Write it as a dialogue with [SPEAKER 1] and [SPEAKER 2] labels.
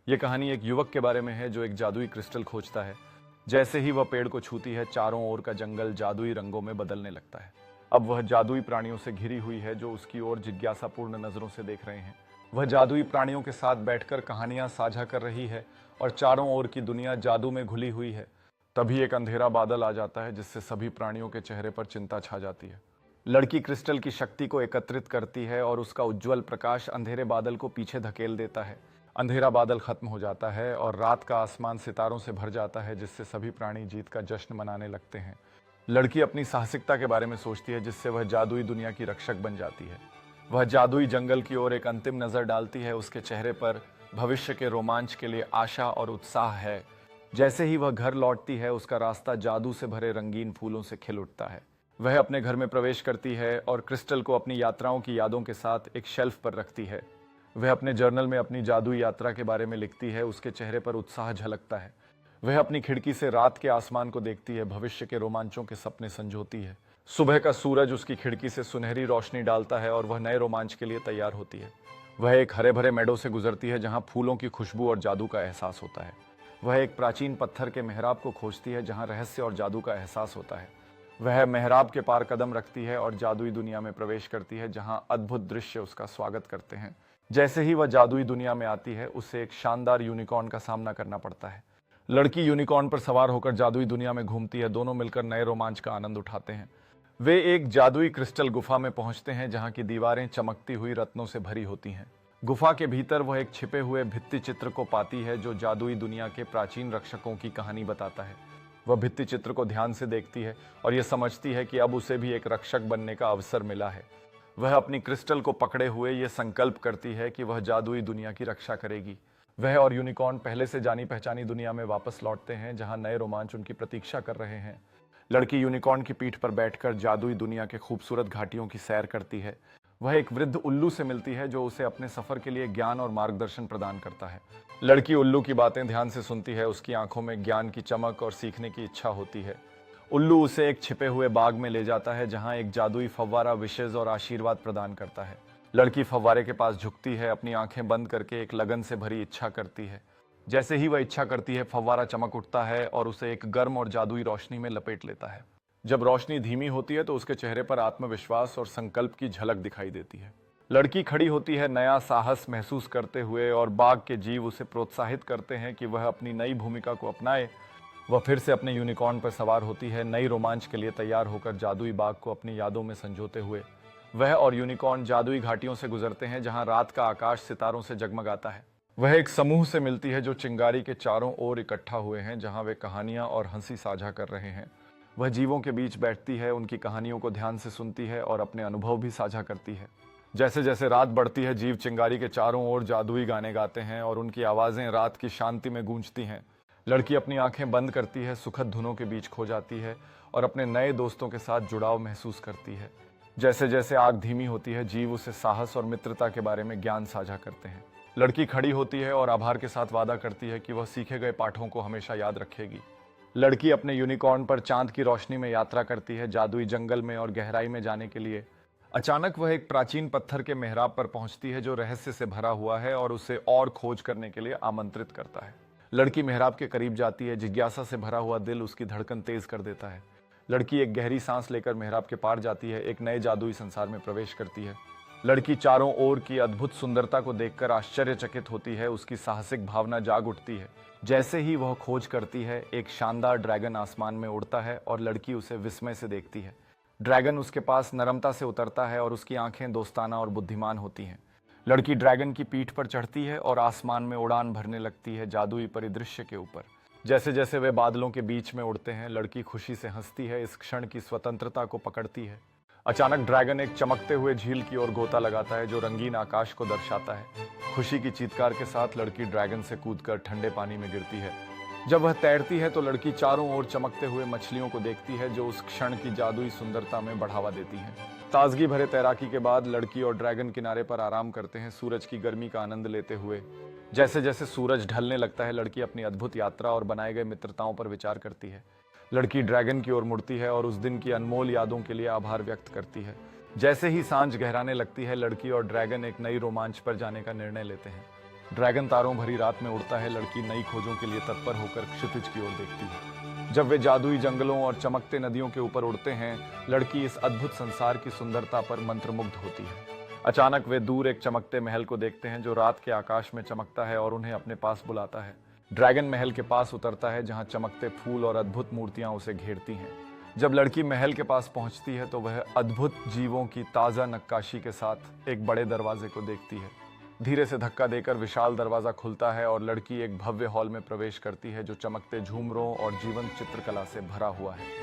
[SPEAKER 1] ये कहानी एक युवक के बारे में है जो एक जादुई क्रिस्टल खोजता है। जैसे ही वह पेड़ को छूती है, चारों ओर का जंगल जादुई रंगों में बदलने लगता है। अब वह जादुई प्राणियों से घिरी हुई है जो उसकी ओर जिज्ञासापूर्ण नजरों से देख रहे हैं। वह जादुई प्राणियों के साथ बैठकर कहानियां साझा कर रही है और चारों ओर की दुनिया जादू में घुली हुई है। तभी एक अंधेरा बादल आ जाता है जिससे सभी प्राणियों के चेहरे पर चिंता छा जाती है। लड़की क्रिस्टल की शक्ति को एकत्रित करती है और उसका उज्जवल प्रकाश अंधेरे बादल को पीछे धकेल देता है। अंधेरा बादल खत्म हो जाता है और रात का आसमान सितारों से भर जाता है, जिससे सभी प्राणी जीत का जश्न मनाने लगते हैं। लड़की अपनी साहसिकता के बारे में सोचती है, जिससे वह जादुई दुनिया की रक्षक बन जाती है। वह जादुई जंगल की ओर एक अंतिम नजर डालती है। उसके चेहरे पर भविष्य के रोमांच के लिए आशा और उत्साह है। जैसे ही वह घर लौटती है, उसका रास्ता जादू से भरे रंगीन फूलों से खिल उठता है। वह अपने घर में प्रवेश करती है और क्रिस्टल को अपनी यात्राओं की यादों के साथ एक शेल्फ पर रखती है। वह अपने जर्नल में अपनी जादुई यात्रा के बारे में लिखती है। उसके चेहरे पर उत्साह झलकता है। वह अपनी खिड़की से रात के आसमान को देखती है, भविष्य के रोमांचों के सपने संजोती है। सुबह का सूरज उसकी खिड़की से सुनहरी रोशनी डालता है और वह नए रोमांच के लिए तैयार होती है। वह एक हरे भरे मेडो से गुजरती है जहां फूलों की खुशबू और जादू का एहसास होता है। वह एक प्राचीन पत्थर के मेहराब को खोजती है जहां रहस्य और जादू का एहसास होता है। वह मेहराब के पार कदम रखती है और जादुई दुनिया में प्रवेश करती है जहां अद्भुत दृश्य उसका स्वागत करते हैं। जैसे ही वह जादुई दुनिया में आती है, उसे एक शानदार यूनिकॉर्न का सामना करना पड़ता है। लड़की यूनिकॉर्न पर सवार होकर जादुई दुनिया में घूमती है। दोनों मिलकर नए रोमांच का आनंद उठाते हैं। वे एक जादुई क्रिस्टल गुफा में पहुंचते हैं जहां की दीवारें चमकती हुई रत्नों से भरी होती हैं। गुफा के भीतर वह एक छिपे हुए भित्ति चित्र को पाती है जो जादुई दुनिया के प्राचीन रक्षकों की कहानी बताता है। वह भित्ति चित्र को ध्यान से देखती है और यह समझती है कि अब उसे भी एक रक्षक बनने का अवसर मिला है। वह अपनी क्रिस्टल को पकड़े हुए यह संकल्प करती है कि वह जादुई दुनिया की रक्षा करेगी। वह और यूनिकॉर्न पहले से जानी पहचानी दुनिया में वापस लौटते हैं जहां नए रोमांच उनकी प्रतीक्षा कर रहे हैं। लड़की यूनिकॉर्न की पीठ पर बैठकर जादुई दुनिया के खूबसूरत घाटियों की सैर करती है। वह एक वृद्ध उल्लू से मिलती है जो उसे अपने सफर के लिए ज्ञान और मार्गदर्शन प्रदान करता है। लड़की उल्लू की बातें ध्यान से सुनती है। उसकी आंखों में ज्ञान की चमक और सीखने की इच्छा होती है। उल्लू उसे एक छिपे हुए बाग में ले जाता है जहां एक जादुई फव्वारा विशेष और आशीर्वाद प्रदान करता है। लड़की फव्वारे के पास झुकती है, अपनी आंखें बंद करके एक लगन से भरी इच्छा करती है। जैसे ही वह इच्छा करती है, फव्वारा चमक उठता है और उसे एक गर्म और जादुई रोशनी में लपेट लेता है। जब रोशनी धीमी होती है तो उसके चेहरे पर आत्मविश्वास और संकल्प की झलक दिखाई देती है। लड़की खड़ी होती है, नया साहस महसूस करते हुए, और बाग के जीव उसे प्रोत्साहित करते हैं कि वह अपनी नई भूमिका को अपनाए। वह फिर से अपने यूनिकॉर्न पर सवार होती है, नई रोमांच के लिए तैयार होकर जादुई बाग को अपनी यादों में संजोते हुए। वह और यूनिकॉर्न जादुई घाटियों से गुजरते हैं जहां रात का आकाश सितारों से जगमगाता है। वह एक समूह से मिलती है जो चिंगारी के चारों ओर इकट्ठा हुए हैं, जहां वे कहानियां और हंसी साझा कर रहे हैं। वह जीवों के बीच बैठती है, उनकी कहानियों को ध्यान से सुनती है और अपने अनुभव भी साझा करती है। जैसे जैसे रात बढ़ती है, जीव चिंगारी के चारों ओर जादुई गाने गाते हैं और उनकी आवाजें रात की शांति में गूंजती हैं। लड़की अपनी आंखें बंद करती है, सुखद धुनों के बीच खो जाती है और अपने नए दोस्तों के साथ जुड़ाव महसूस करती है। जैसे जैसे आग धीमी होती है, जीव उसे साहस और मित्रता के बारे में ज्ञान साझा करते हैं। लड़की खड़ी होती है और आभार के साथ वादा करती है कि वह सीखे गए पाठों को हमेशा याद रखेगी। लड़की अपने यूनिकॉर्न पर चांद की रोशनी में यात्रा करती है, जादुई जंगल में और गहराई में जाने के लिए। अचानक वह एक प्राचीन पत्थर के मेहराब पर पहुंचती है जो रहस्य से भरा हुआ है और उसे और खोज करने के लिए आमंत्रित करता है। लड़की मेहराब के करीब जाती है, जिज्ञासा से भरा हुआ दिल उसकी धड़कन तेज कर देता है। लड़की एक गहरी सांस लेकर मेहराब के पार जाती है, एक नए जादुई संसार में प्रवेश करती है। लड़की चारों ओर की अद्भुत सुंदरता को देखकर आश्चर्यचकित होती है, उसकी साहसिक भावना जाग उठती है। जैसे ही वह खोज करती है, एक शानदार ड्रैगन आसमान में उड़ता है और लड़की उसे विस्मय से देखती है। ड्रैगन उसके पास नरमता से उतरता है और उसकी आंखें दोस्ताना और बुद्धिमान होती हैं। लड़की ड्रैगन की पीठ पर चढ़ती है और आसमान में उड़ान भरने लगती है, जादुई परिदृश्य के ऊपर। जैसे जैसे वे बादलों के बीच में उड़ते हैं, लड़की खुशी से हंसती है, इस क्षण की स्वतंत्रता को पकड़ती है। अचानक ड्रैगन एक चमकते हुए झील की ओर गोता लगाता है जो रंगीन आकाश को दर्शाता है। खुशी की चीत्कार के साथ लड़की ड्रैगन से कूदकर ठंडे पानी में गिरती है। जब वह तैरती है तो लड़की चारों ओर चमकते हुए मछलियों को देखती है जो उस क्षण की जादुई सुंदरता में बढ़ावा देती हैं। ताजगी भरे तैराकी के बाद लड़की और ड्रैगन किनारे पर आराम करते हैं, सूरज की गर्मी का आनंद लेते हुए। जैसे जैसे सूरज ढलने लगता है, लड़की अपनी अद्भुत यात्रा और बनाए गए मित्रताओं पर विचार करती है। लड़की ड्रैगन की ओर मुड़ती है और उस दिन की अनमोल यादों के लिए आभार व्यक्त करती है। जैसे ही सांझ गहराने लगती है, लड़की और ड्रैगन एक नई रोमांच पर जाने का निर्णय लेते हैं। ड्रैगन तारों भरी रात में उड़ता है। लड़की नई खोजों के लिए तत्पर होकर क्षितिज की ओर देखती है। जब वे जादुई जंगलों और चमकते नदियों के ऊपर उड़ते हैं, लड़की इस अद्भुत संसार की सुंदरता पर मंत्रमुग्ध होती है। अचानक वे दूर एक चमकते महल को देखते हैं जो रात के आकाश में चमकता है और उन्हें अपने पास बुलाता है। ड्रैगन महल के पास उतरता है जहां चमकते फूल और अद्भुत मूर्तियां उसे घेरती हैं। जब लड़की महल के पास पहुंचती है तो वह अद्भुत जीवों की ताज़ा नक्काशी के साथ एक बड़े दरवाजे को देखती है। धीरे से धक्का देकर विशाल दरवाजा खुलता है और लड़की एक भव्य हॉल में प्रवेश करती है जो चमकते झूमरों और जीवंत चित्रकला से भरा हुआ है।